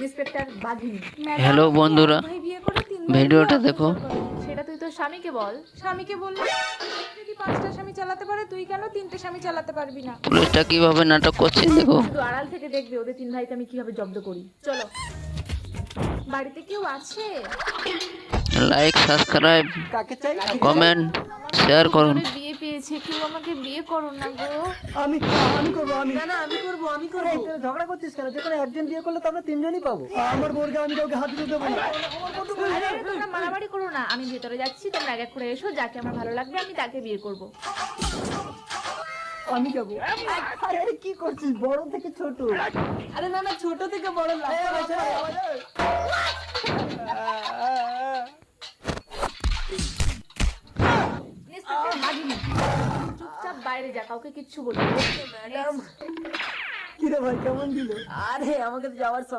Inspector বাঘিনী। Hello বন্ধুরা, ভাই বিয়ে করে তিনবার ভিডিওটা বিয়ে দেখো। অত্যাচার করে। সেটা তুই তোর স্বামীকে বল। স্বামীকে বললে যদি 5টা স্বামী চালাতে পারে তুই কেন 3টে স্বামী চালাতে পারবি না? পুলিশটা কিভাবে নাটক করছে দেখো। শুধু আড়াল থেকে দেখবে ওদের 3 ভাইকে আমি কিভাবে জব্দ করি। চলো। বাড়িতে কেউ আছে? লাইক, সাবস্ক্রাইব, কাকে চাই? কমেন্ট, শেয়ার করুন। দুজনে বিয়ে পেয়েছে, কেউ আমাকে বিয়ে করো না গো। আমি আমি করবো আমি। না না আমি করব আমি করব। এই, তোরা ঝগড়া করছিস কেন? যেখানে একজন বিয়ে করলে তো আমরা তিনজনই পাবো। আমার বোরকে আমি কাউকে হাত দিতে দেবো না। আরে আরে, তোমরা মারামারি করো না, আমি ভেতরে যাচ্ছি, তোমরা এক এক করে এসো, যাকে আমার ভালো লাগবে আমি তাকে বিয়ে করব। আমি যাবো। আরে আরে কি করছিস? বড় থেকে ছোট। আরে না না ছোট থেকে বড় লাভ। ইন্সপেক্টর বাঘিনী, চুপচাপ বাইরে যা, কাউকে কিচ্ছু বলবি না। কি রে ভাই, কেমন দিল? আরে আমাকে তো যাওয়ার